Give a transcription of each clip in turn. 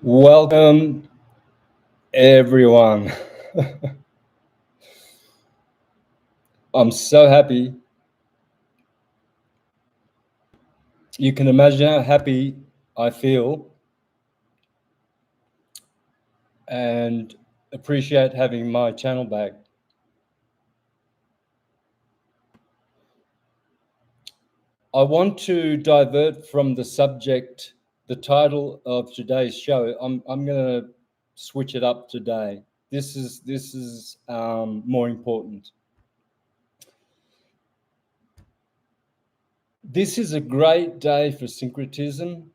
Welcome, everyone. I'm so happy. You can imagine how happy I feel and appreciate having my channel back. I want to divert from the subject, the title of today's show. I'm going to switch it up today. This is more important. This is a great day for syncretism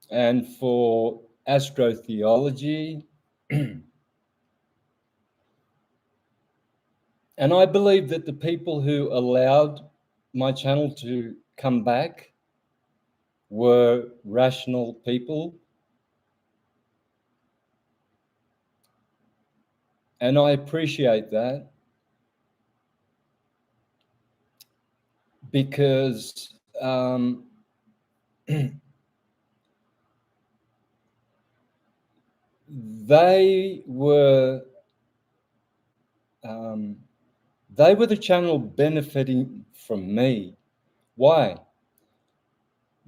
and for astrotheology. And I believe that the people who allowed my channel to come back were rational people. And I appreciate that because they were the channel benefiting from me. Why?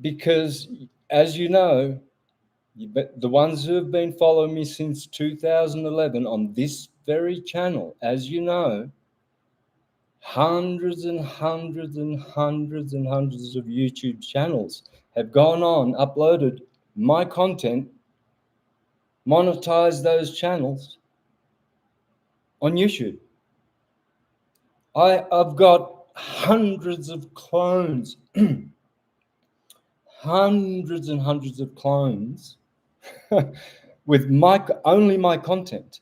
Because, as you know, the ones who have been following me since 2011 on this very channel, as you know, hundreds and hundreds and hundreds and hundreds of YouTube channels have gone on, uploaded my content, monetized those channels on YouTube. I've got hundreds of clones, hundreds and hundreds of clones with only my content.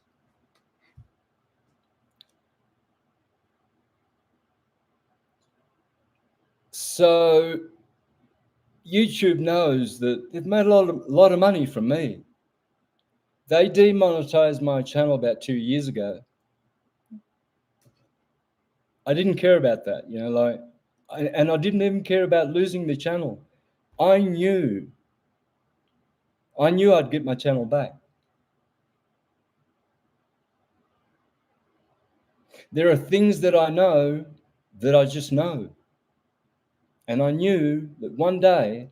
So YouTube knows that they've made a lot of money from me. They demonetized my channel about 2 years ago. I didn't care about that, and I didn't even care about losing the channel. I knew I'd get my channel back. There are things that I know that I just know. And I knew that one day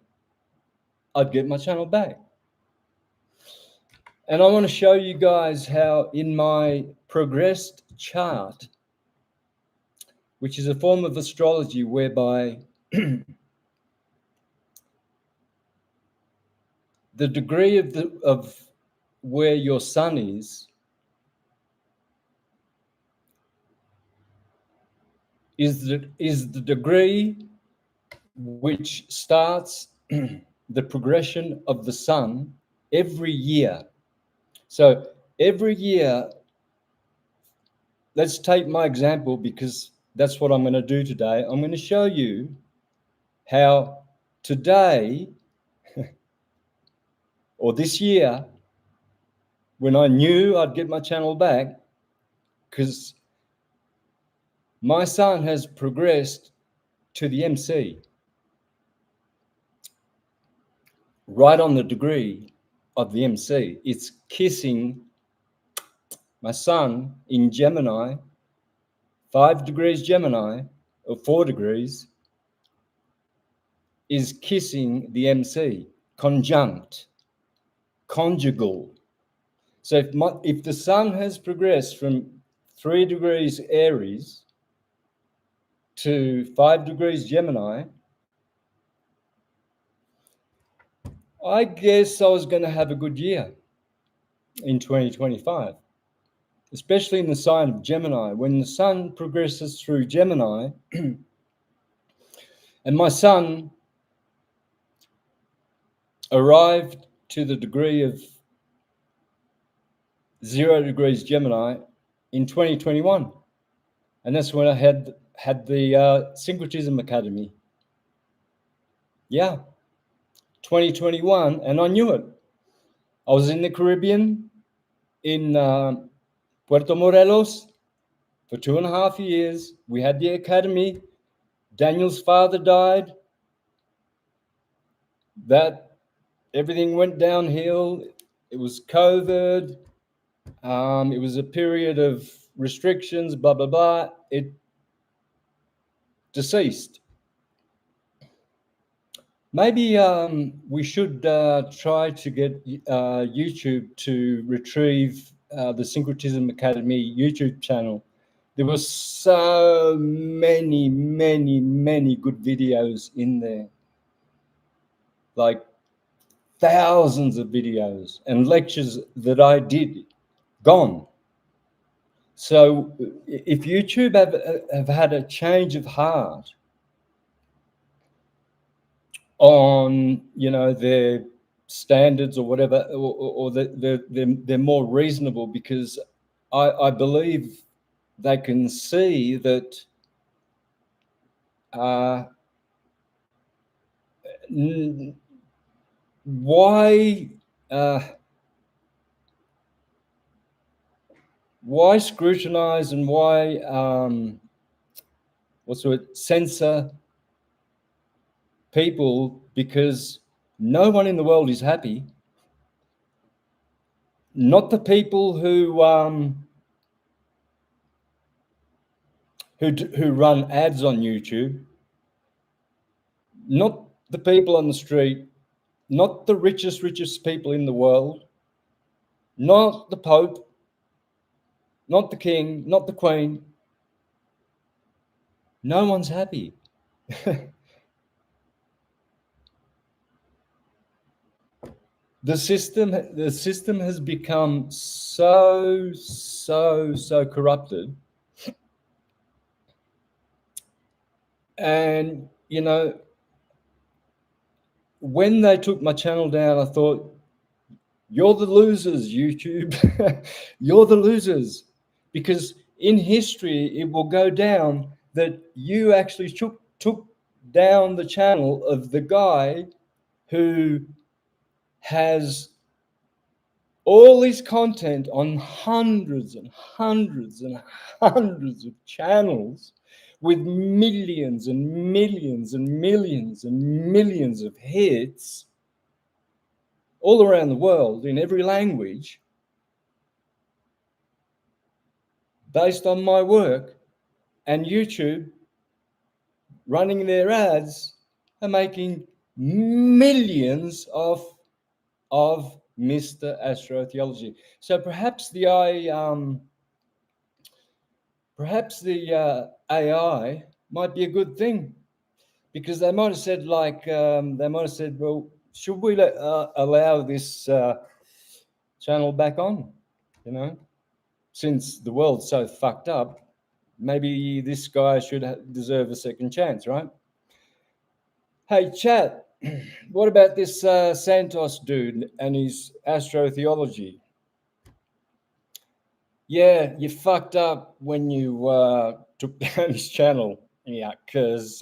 I'd get my channel back. And I want to show you guys how in my progressed chart, which is a form of astrology whereby the degree of where your sun is the degree which starts the progression of the sun every year. So every year, let's take my example because that's what I'm going to do today. I'm going to show you how today or this year, when I knew I'd get my channel back, because my sun has progressed to the MC, right on the degree of the MC. It's kissing my sun in Gemini, 5 degrees Gemini, or 4 degrees, is kissing the MC, conjunct, conjugal. So if the sun has progressed from 3 degrees Aries to 5 degrees Gemini, I guess I was going to have a good year in 2025, especially in the sign of Gemini. When the sun progresses through Gemini, and my sun arrived to the degree of 0 degrees Gemini in 2021. And that's when I had the Syncretism Academy. Yeah, 2021, and I knew it. I was in the Caribbean, in Puerto Morelos, for 2.5 years. We had the academy. Daniel's father died. That everything went downhill. It was COVID. It was a period of restrictions, blah, blah, blah. It deceased. Maybe we should try to get YouTube to retrieve the Syncretism Academy YouTube channel. There were so many, many, many good videos in there. Like thousands of videos and lectures that I did, gone. So if YouTube have had a change of heart on, you know, their standards or whatever, or they're more reasonable, because I believe they can see that why scrutinize and why censor people, because no one in the world is happy. Not the people who run ads on YouTube, not the people on the street, not the richest people in the world, not the Pope, not the King, not the Queen. No one's happy. The system has become so corrupted. And, you know, when they took my channel down, I thought, you're the losers, YouTube. You're the losers. Because in history, it will go down that you actually took down the channel of the guy who has all his content on hundreds and hundreds and hundreds of channels with millions and millions and millions and millions of hits all around the world in every language based on my work, and YouTube running their ads are making millions of Mr. Astrotheology. So perhaps the AI might be a good thing, because they might have said, like, well, should we allow this channel back on? You know, since the world's so fucked up, maybe this guy should deserve a second chance, right? Hey, chat, what about this Santos dude and his astrotheology? Yeah, you fucked up when you took down his channel, yeah, because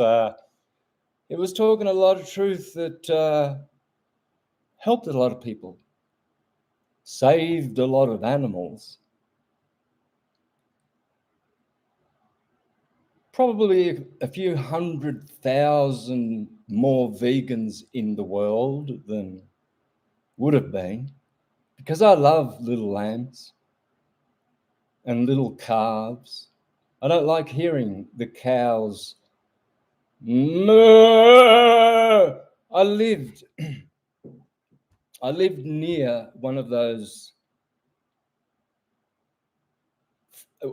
it was talking a lot of truth that helped a lot of people, saved a lot of animals. Probably a few 100,000 more vegans in the world than would have been, because I love little lambs and little calves. I don't like hearing the cows. Moo! I lived near one of those,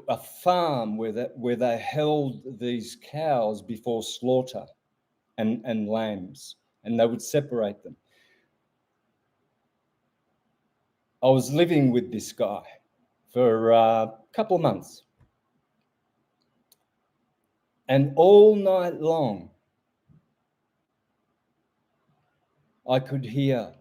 a farm where they held these cows before slaughter and lambs, and they would separate them. I was living with this guy for a couple of months, and all night long I could hear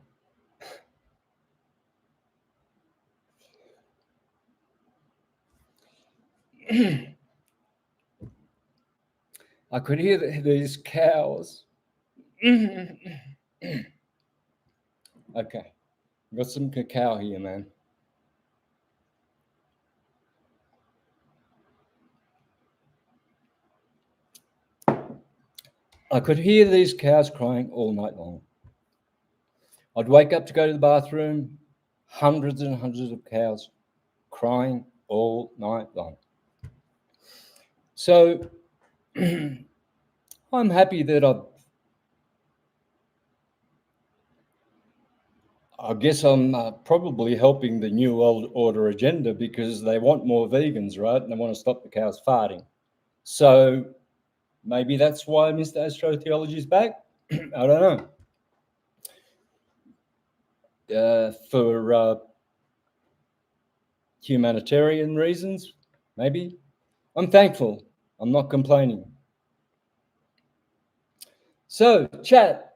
these cows. Okay, got some cacao here, man. I could hear these cows crying all night long. I'd wake up to go to the bathroom. hundreds and hundreds of cows crying all night long. So I'm happy that I guess I'm probably helping the New World Order agenda, because they want more vegans, right? And they want to stop the cows farting. So maybe that's why Mr. Astrotheology is back. I don't know. For humanitarian reasons, maybe. I'm thankful. I'm not complaining. So, chat.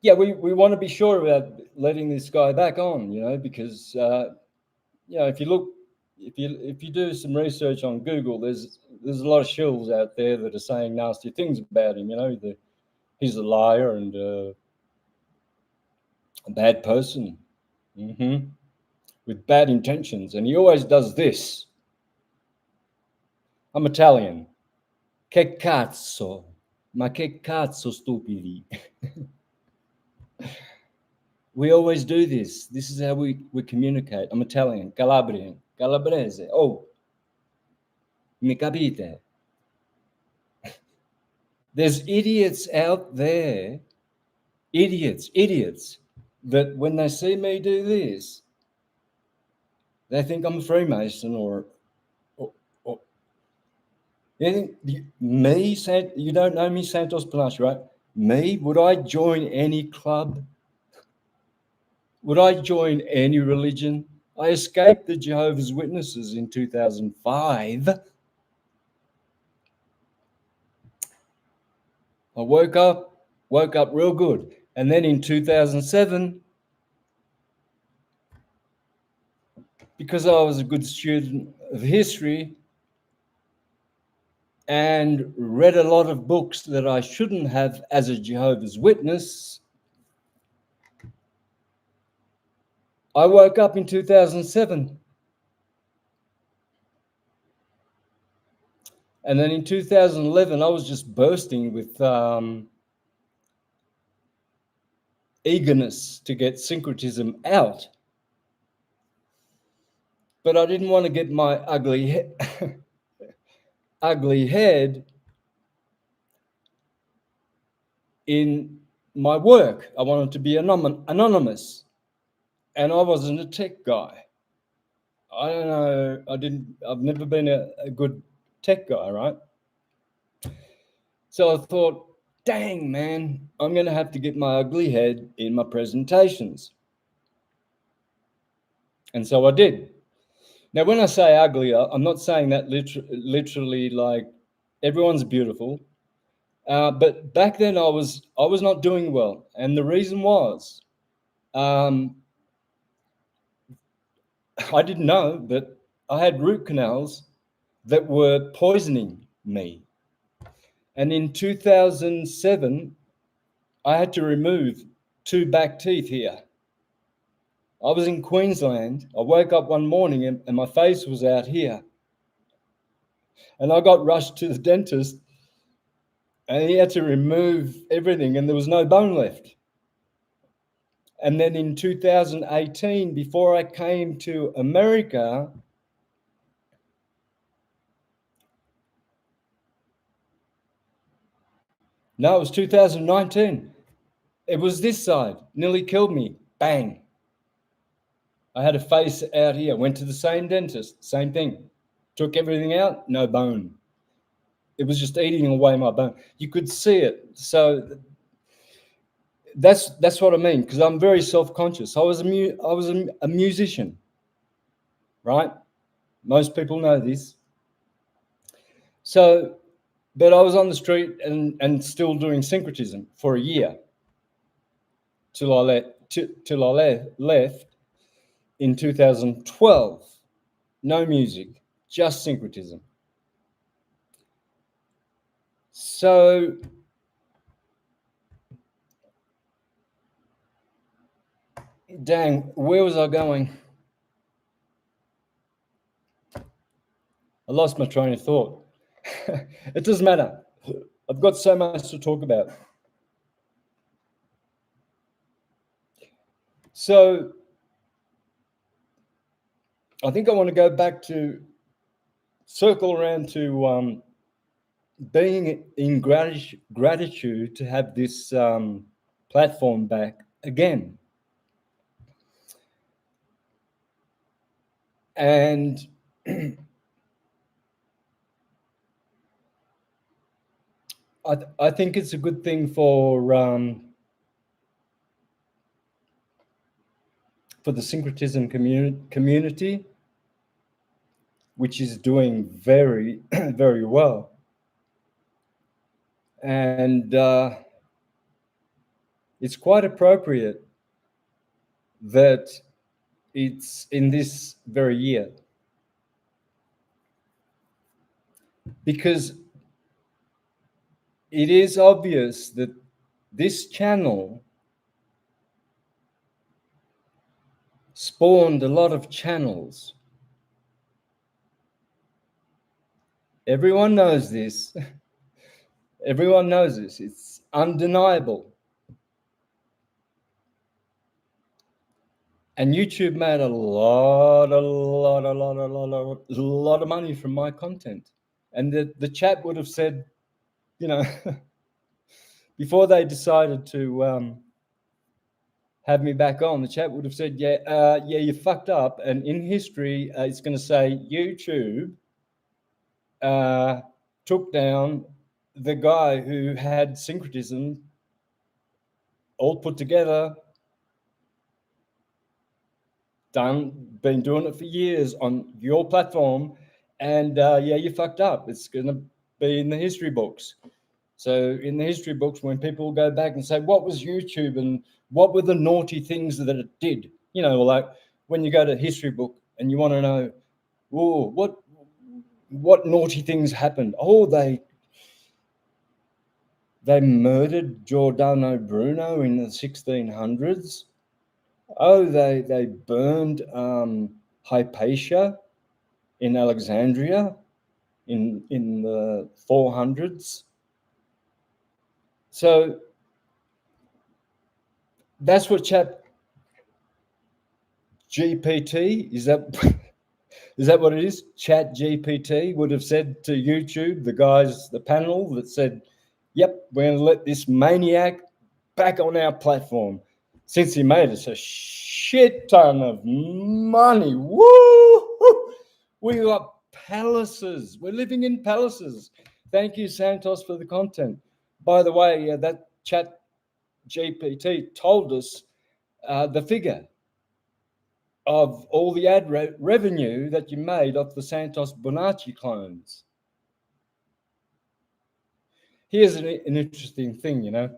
Yeah, we want to be sure about letting this guy back on, because if you do some research on Google, there's a lot of shills out there that are saying nasty things about him. He's a liar and a bad person, with bad intentions, and he always does this. I'm Italian. Che cazzo? Ma che cazzo stupidi? We always do this. This is how we communicate. I'm Italian, Calabrian, Calabrese. Oh, mi capite? There's idiots out there, idiots, that when they see me do this, they think I'm a Freemason or me, you don't know me, Santos Bonacci, right? Me, would I join any club? Would I join any religion? I escaped the Jehovah's Witnesses in 2005. I woke up real good. And then in 2007, because I was a good student of history and read a lot of books that I shouldn't have as a Jehovah's Witness, I woke up in 2007. And then in 2011, I was just bursting with eagerness to get syncretism out. But I didn't want to get my ugly head in my work. I wanted to be anonymous. And I wasn't a tech guy. I don't know. I've never been a good tech guy, right? So I thought, dang, man, I'm going to have to get my ugly head in my presentations. And so I did. Now, when I say ugly, I'm not saying that literally like everyone's beautiful. But back then I was not doing well. And the reason was I didn't know that I had root canals that were poisoning me. And in 2007, I had to remove 2 back teeth here. I was in Queensland. I woke up one morning and my face was out here. And I got rushed to the dentist and he had to remove everything and there was no bone left. And then in 2018, before I came to America, no, it was 2019. It was this side, nearly killed me. Bang. I had a face out here, went to the same dentist, same thing. Took everything out, no bone. It was just eating away my bone. You could see it. So that's what I mean, because I'm very self-conscious. I was a musician, right? Most people know this. So, but I was on the street and still doing syncretism for a year till I left in 2012. No music, just syncretism. So dang, where was I going? I lost my train of thought. It doesn't matter. I've got so much to talk about. So I think I want to go back to circle around to being in gratitude to have this platform back again. And I think it's a good thing for the syncretism community, which is doing very, very well. And it's quite appropriate that it's in this very year, because it is obvious that this channel spawned a lot of channels. Everyone knows this. Everyone knows this. It's undeniable. And YouTube made a lot of money from my content. And the chat would have said, you know, before they decided to have me back on, the chat would have said, yeah, you fucked up. And in history, it's going to say YouTube took down the guy who had syncretism all put together, been doing it for years on your platform, and yeah, you fucked up. It's going to be in the history books. So in the history books, when people go back and say, what was YouTube and what were the naughty things that it did? You know, like when you go to a history book and you want to know, oh, what naughty things happened? Oh, they murdered Giordano Bruno in the 1600s. Oh, they burned Hypatia in Alexandria in the 400s. So that's what Chat GPT is. Is that what it is? Chat GPT would have said to YouTube, the panel that said, yep, we're going to let this maniac back on our platform since he made us a shit ton of money. Woo! We got palaces. We're living in palaces. Thank you, Santos, for the content. By the way, that Chat GPT told us the figure of all the ad revenue that you made off the Santos Bonacci clones. Here's an interesting thing, you know.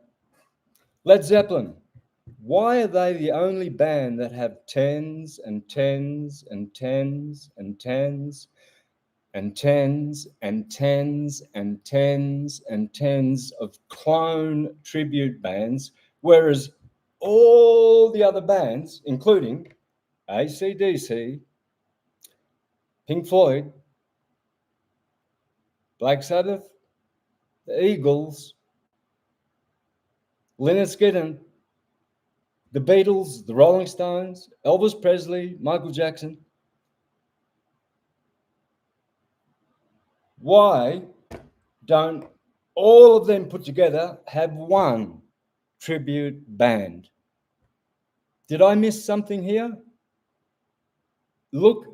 Led Zeppelin. Why are they the only band that have tens and tens and tens and tens and tens and tens and tens and tens of clone tribute bands, whereas all the other bands, including AC/DC, Pink Floyd, Black Sabbath, the Eagles, Lynyrd Skynyrd, the Beatles, the Rolling Stones, Elvis Presley, Michael Jackson. Why don't all of them put together have one tribute band? Did I miss something here? Look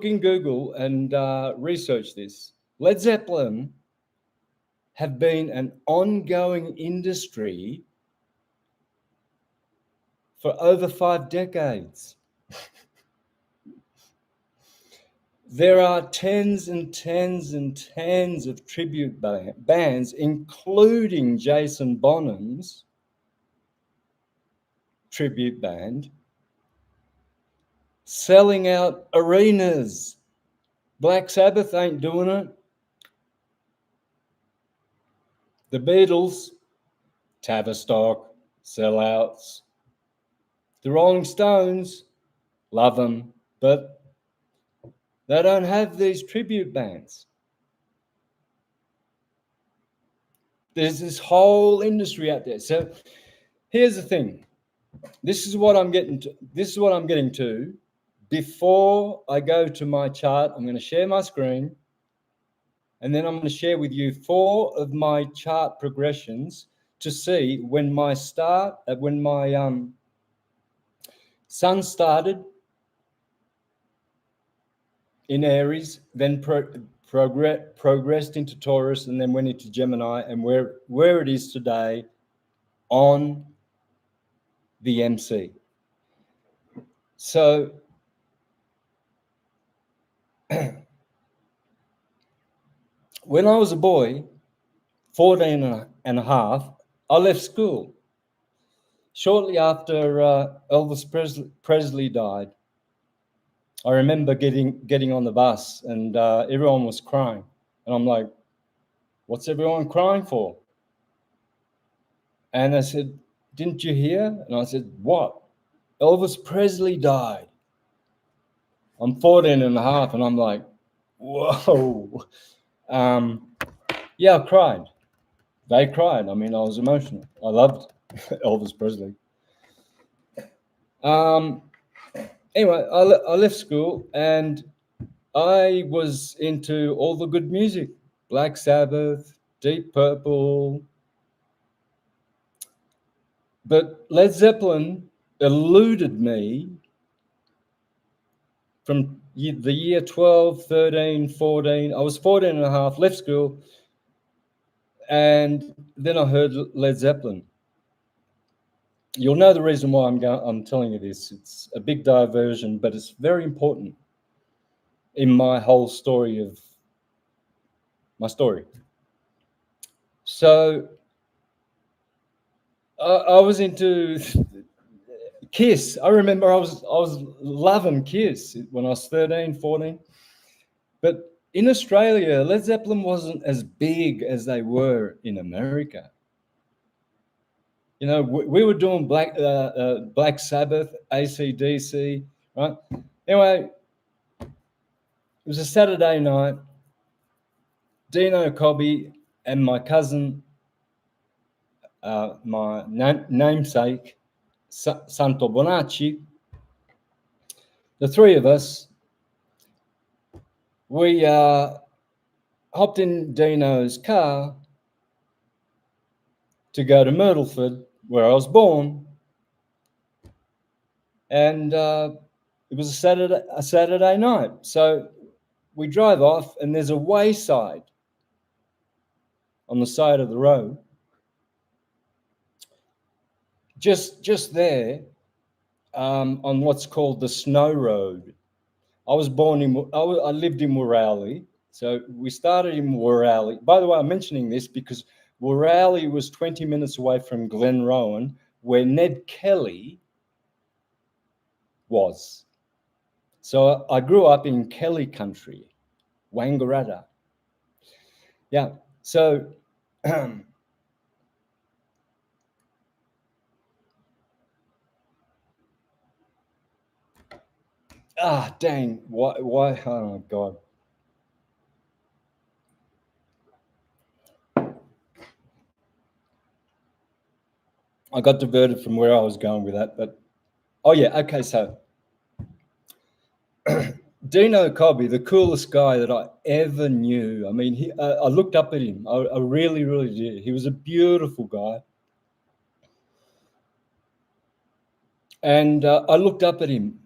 in Google and research this. Led Zeppelin have been an ongoing industry for over 5 decades. There are tens and tens and tens of tribute bands, including Jason Bonham's tribute band, selling out arenas. Black Sabbath ain't doing it. The Beatles, Tavistock, sellouts. The Rolling Stones, love them, but they don't have these tribute bands. There's this whole industry out there. So here's the thing. this is what I'm getting to. This is what I'm getting to. Before I go to my chart, I'm going to share my screen, and then I'm going to share with you 4 of my chart progressions to see when my sun started in Aries, then progressed into Taurus, and then went into Gemini, and where it is today on the MC. So when I was a boy, 14 and a half, I left school. Shortly after Elvis Presley died, I remember getting on the bus, and everyone was crying. And I'm like, what's everyone crying for? And they said, didn't you hear? And I said, what? Elvis Presley died. I'm 14 and a half, and I'm like, whoa. Yeah, I cried. They cried. I mean, I was emotional. I loved Elvis Presley. Anyway, I left school, and I was into all the good music. Black Sabbath, Deep Purple. But Led Zeppelin eluded me from the year 12, 13, 14. I was 14 and a half, left school, and then I heard Led Zeppelin. You'll know the reason why I'm telling you this. It's a big diversion, but it's very important in my whole story of my story. So I was into Kiss. I remember I was loving Kiss when I was 13, 14. But in Australia, Led Zeppelin wasn't as big as they were in America. You know, we were doing Black Sabbath, AC/DC, right? Anyway, it was a Saturday night. Dino Cobby and my cousin, my namesake, Santo Bonacci, the 3 of us, we hopped in Dino's car to go to Myrtleford, where I was born, and it was a Saturday night. So we drive off, and there's a wayside on the side of the road. Just there, on what's called the Snow Road. I lived in Woorali, so we started in Woorali. By the way, I'm mentioning this because Woorali was 20 minutes away from Glenrowan, where Ned Kelly was. So I grew up in Kelly country, Wangaratta. Yeah, so dang, why, oh my God. I got diverted from where I was going with that, but oh yeah, okay, so Dino Cobby, the coolest guy that I ever knew. I mean, I looked up at him. I really, really did. He was a beautiful guy. And I looked up at him,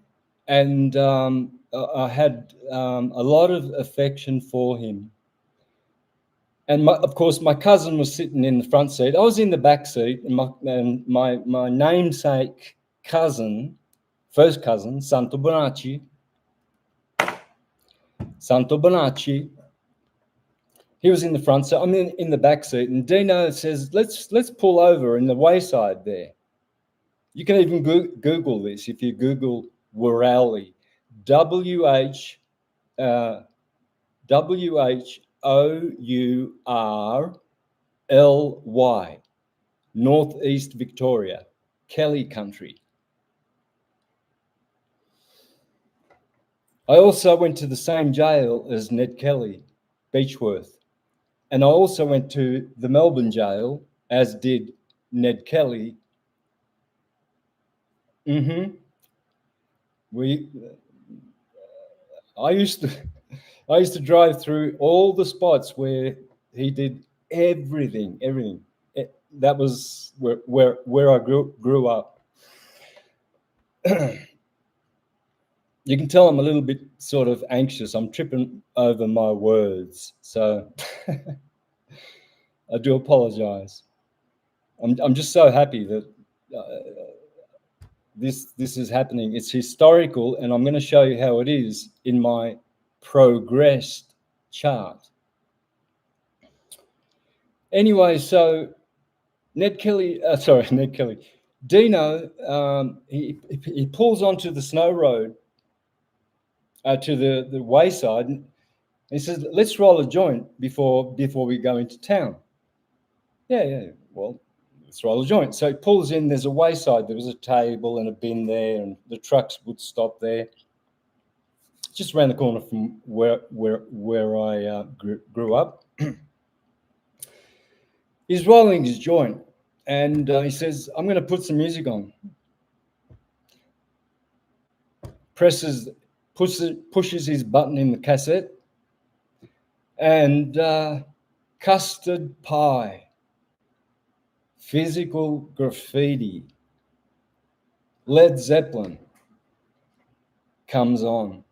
and I had a lot of affection for him. And of course, my cousin was sitting in the front seat. I was in the back seat, and my namesake cousin, first cousin, Santo Bonacci, he was in the front, so I'm in the back seat, and Dino says, let's pull over in the wayside there. You can even Google this if you Google Woorali, WHOURLY, Northeast Victoria, Kelly country. I also went to the same jail as Ned Kelly, Beechworth. And I also went to the Melbourne jail, as did Ned Kelly, Mm-hmm. We, I used to, I used to drive through all the spots where he did everything, everything. That was where I grew up. You can tell I'm a little bit sort of anxious. I'm tripping over my words, so I do apologize. I'm just so happy that this is happening. It's historical, and I'm going to show you how it is in my progressed chart. Anyway, so Ned Kelly, Ned Kelly, Dino, he pulls onto the snow road to the wayside, and he says, "Let's roll a joint before we go into town." Yeah. Well, let's roll a joint. So he pulls in. There's a wayside. There was a table and a bin there, and the trucks would stop there. Just around the corner from where I grew up. He's rolling his joint, and he says, "I'm going to put some music on." Pushes his button in the cassette, and Custard Pie, Physical Graffiti, Led Zeppelin comes on.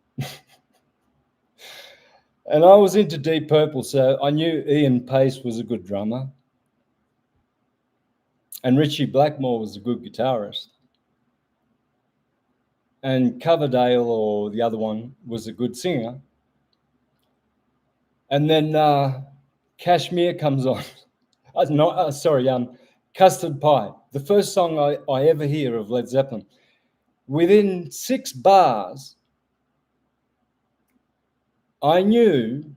And I was into Deep Purple, so I knew Ian Pace was a good drummer, and Richie Blackmore was a good guitarist, and Coverdale, or the other one, was a good singer. And then Kashmir comes on. Custard Pie, the first song I ever hear of Led Zeppelin. Within 6 bars, I knew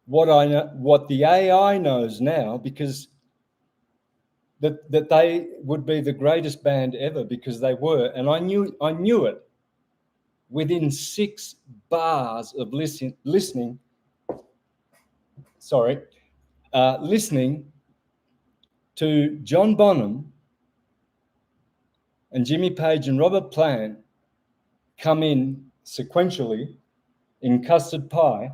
what the AI knows now, because that they would be the greatest band ever, because they were, and I knew it within 6 bars of listening to John Bonham and Jimmy Page and Robert Plant come in sequentially in Custard Pie.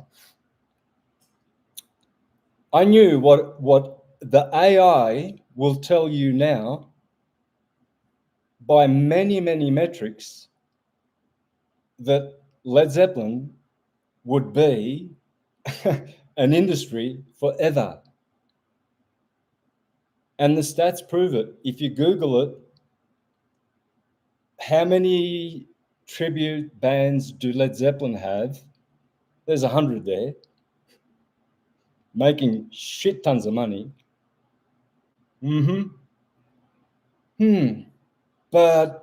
I knew what the AI will tell you now by many, many metrics, that Led Zeppelin would be an industry forever. And the stats prove it. If you Google it, how many tribute bands do Led Zeppelin have? There's 100 there, making shit tons of money. But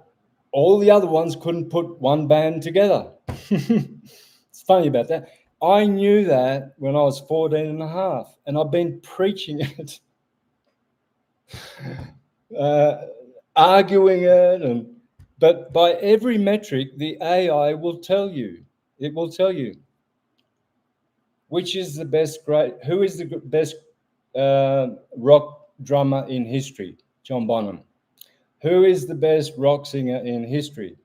all the other ones couldn't put one band together. It's funny about that. I knew that when I was 14 and a half, and I've been preaching it, arguing it, but by every metric, the AI will tell you. It will tell you which is the best who is the best rock drummer in history? John Bonham. Who is the best rock singer in history?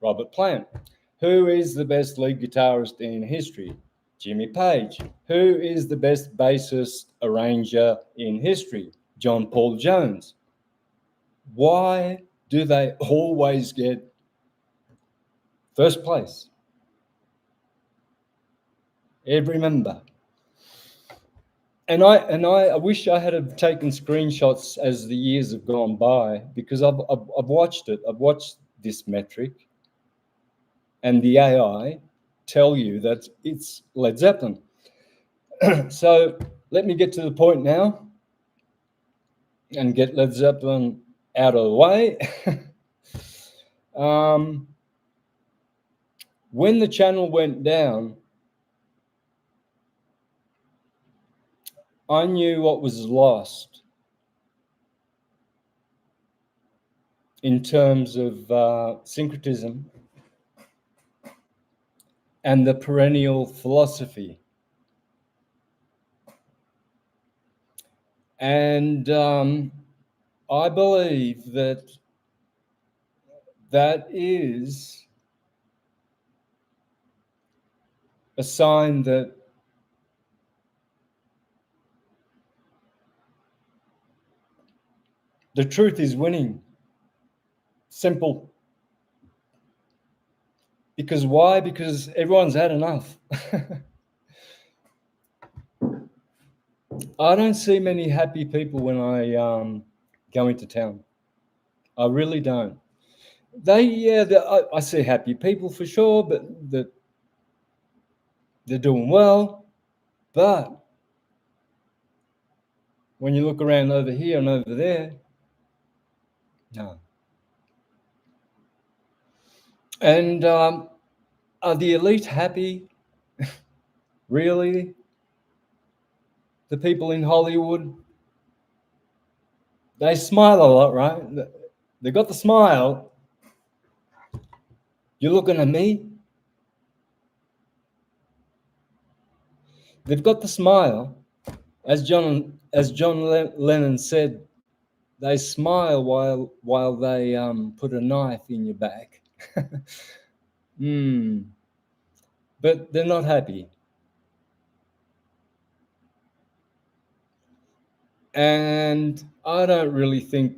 Robert Plant. Who is the best lead guitarist in history? Jimmy Page. Who is the best bassist arranger in history? John Paul Jones. Why do they always get first place? Every member. And I wish I had taken screenshots as the years have gone by, because I've watched it. I've watched this metric, and the AI tell you that it's Led Zeppelin. So let me get to the point now and get Led Zeppelin out of the way. When the channel went down, I knew what was lost in terms of syncretism and the perennial philosophy. And I believe that that is a sign that the truth is winning. Simple. Because why? Because everyone's had enough. I don't see many happy people when I go into town. I really don't. I see happy people for sure, but they're doing well. But when you look around over here and over there, no. And are the elite happy? Really? The people in Hollywood, they smile a lot, right? They got the smile. You're looking at me. They've got the smile. As John Lennon said, they smile while they put a knife in your back. But they're not happy. And I don't really think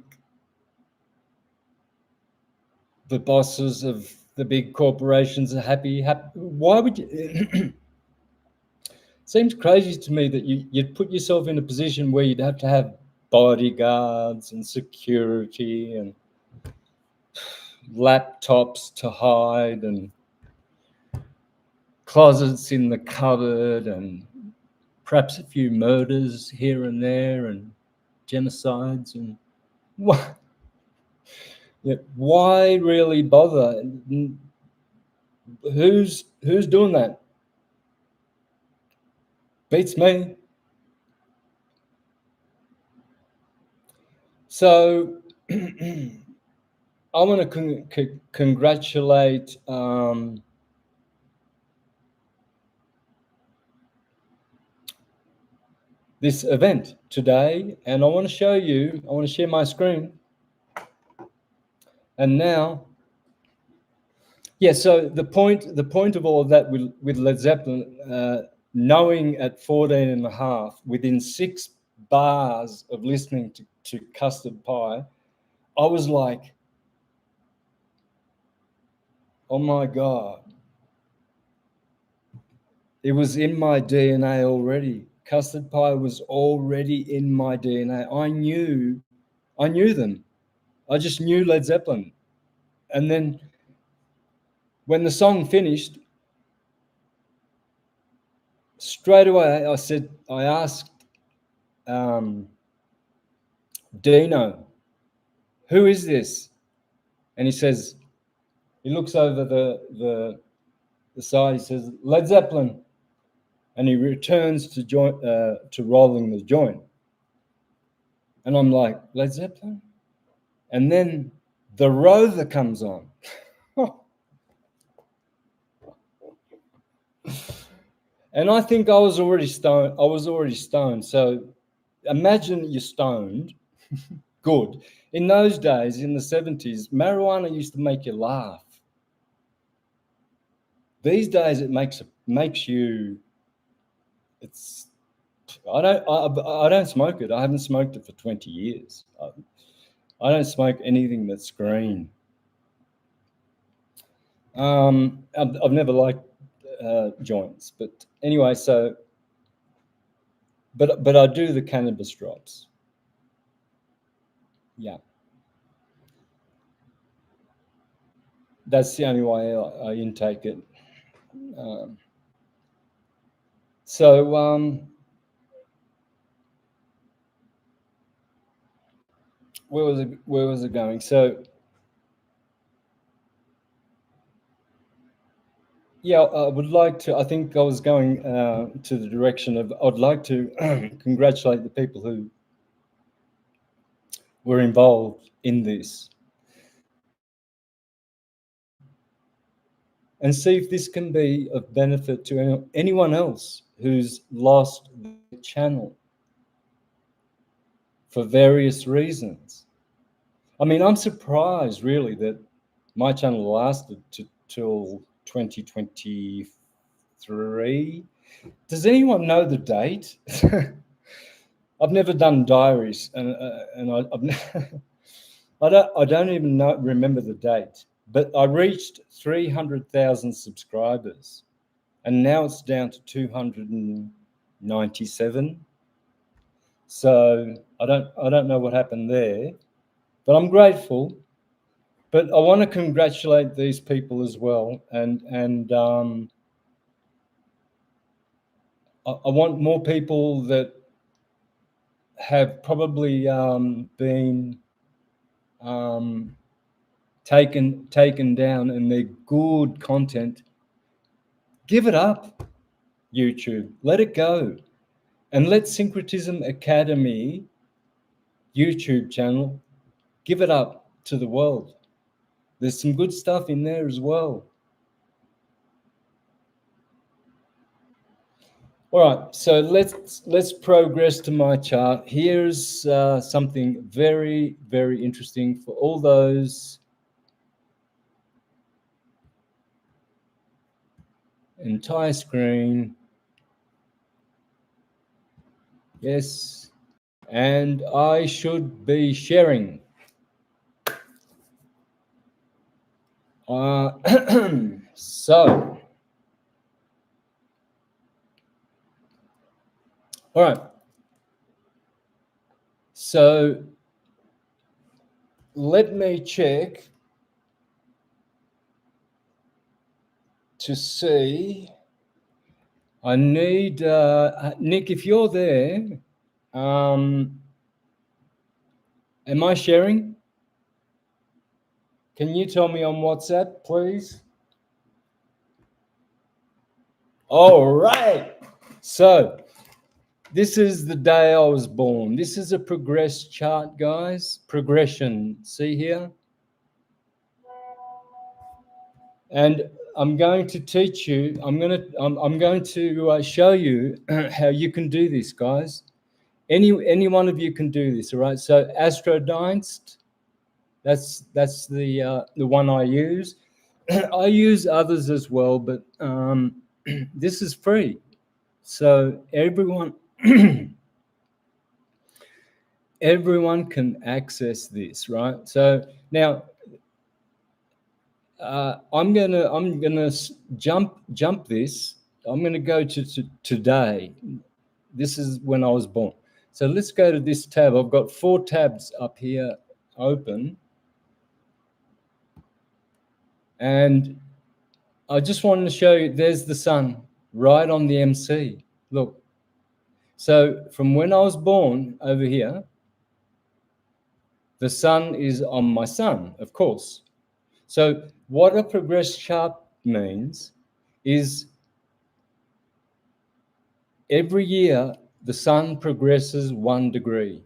the bosses of the big corporations are happy. Why would you? Seems crazy to me that you'd put yourself in a position where you'd have to have bodyguards and security and laptops to hide and closets in the cupboard and perhaps a few murders here and there and genocides and what? Yeah, why really bother? Who's doing that? Beats me. So I want to congratulate this event today, and I want to show you. I want to share my screen. And now, yeah. So the point of all of that with Led Zeppelin, knowing at 14 and a half, within 6 bars of listening to Custard Pie, I was like, oh my God. It was in my DNA already. Custard Pie was already in my DNA. I knew them. I just knew Led Zeppelin. And then when the song finished, straight away I asked Dino, who is this? And he looks over the side, he says, Led Zeppelin. And he returns to rolling the joint. And I'm like, Led Zeppelin? And then The Rover comes on. And I think I was already stoned. So imagine you're stoned. Good. In those days, in the 70s, marijuana used to make you laugh. These days, it makes you. It's. I don't smoke it. I haven't smoked it for 20 years. I don't smoke anything that's green. I've never liked joints, but anyway, so. But I do the cannabis drops. Yeah. That's the only way I intake it. Where was it going? So yeah, I would like to. I think I was going to the direction of. I'd like to congratulate the people who were involved in this, and see if this can be of benefit to anyone else who's lost the channel for various reasons. I mean, I'm surprised really that My channel lasted till 2023. Does anyone know the date? I've never done diaries, and I don't even remember the date. But I reached 300,000 subscribers, and now it's down to 297. So I don't know what happened there, but I'm grateful. But I want to congratulate these people as well, and I want more people that have probably been taken down and their good content. Give it up, YouTube. Let it go, and let Syncretism Academy YouTube channel give it up to the world. There's some good stuff in there as well. All right, so let's progress to my chart. Here's something very, very interesting for all those entire screen. Yes, and I should be sharing. So, all right. So let me check to see. I need Nick, if you're there, am I sharing? Can you tell me on WhatsApp, please? All right. So this is the day I was born. This is a progress chart, guys. Progression. See here? And I'm going to teach you. I'm going to show you how you can do this, guys. Any one of you can do this. All right. So Astrodienst, that's the one I use. I use others as well, but this is free, so everyone everyone can access this, right? So now I'm gonna jump this. I'm gonna go to today. This is when I was born. So let's go to this tab. I've got 4 tabs up here open, and I just wanted to show you. There's the sun right on the MC. Look. So from when I was born over here, the sun is on my sun, of course. So what a progress chart means is every year the sun progresses 1 degree,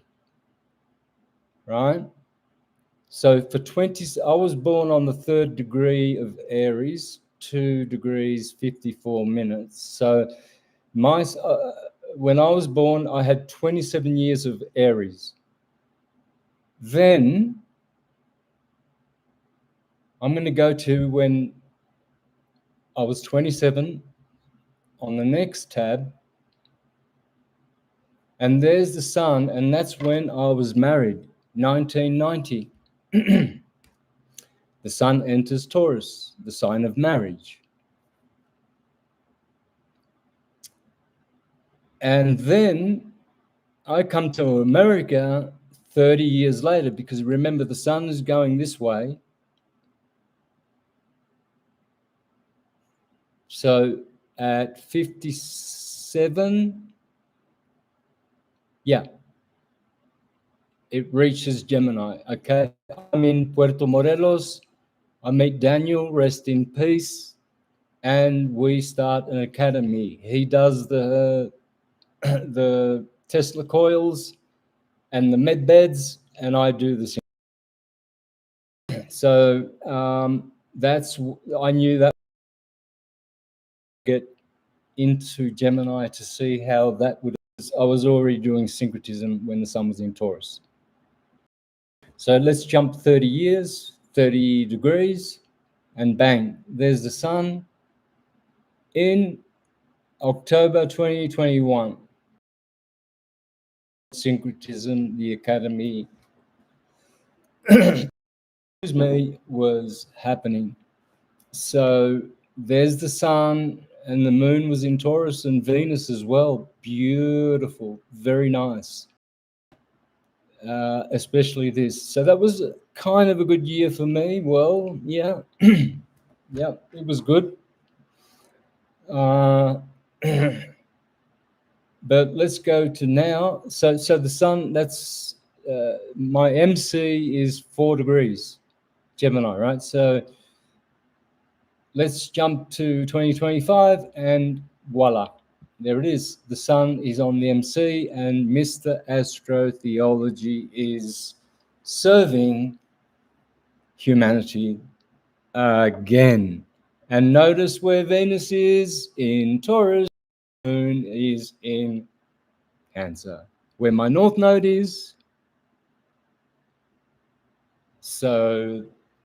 right? So for 20, I was born on the 3rd degree of Aries, 2 degrees 54 minutes. So when I was born, I had 27 years of Aries. Then I'm going to go to when I was 27 on the next tab. And there's the sun, and that's when I was married, 1990. The sun enters Taurus, the sign of marriage. And then I come to America 30 years later, because remember, the sun is going this way. So at 57, yeah, it reaches Gemini. Okay, I'm in Puerto Morelos. I meet Daniel, rest in peace, and we start an academy. He does the Tesla coils and the med beds, and I do the same. So I knew that get into Gemini to see how that would. I was already doing syncretism when the sun was in Taurus. So let's jump 30 years. 30 degrees, and bang, there's the sun in October 2021. Syncretism, the Academy, excuse me, was happening. So there's the sun, and the moon was in Taurus, and Venus as well. Beautiful, very nice. Especially this. So that was kind of a good year for me. Well, yeah, yeah, it was good. But let's go to now. So the sun, that's my MC is 4 degrees, Gemini, right? So let's jump to 2025, and voila, there it is. The sun is on the MC, and MrAstrotheology is serving humanity again. And notice where Venus is in Taurus, Moon is in Cancer, where my North Node is. So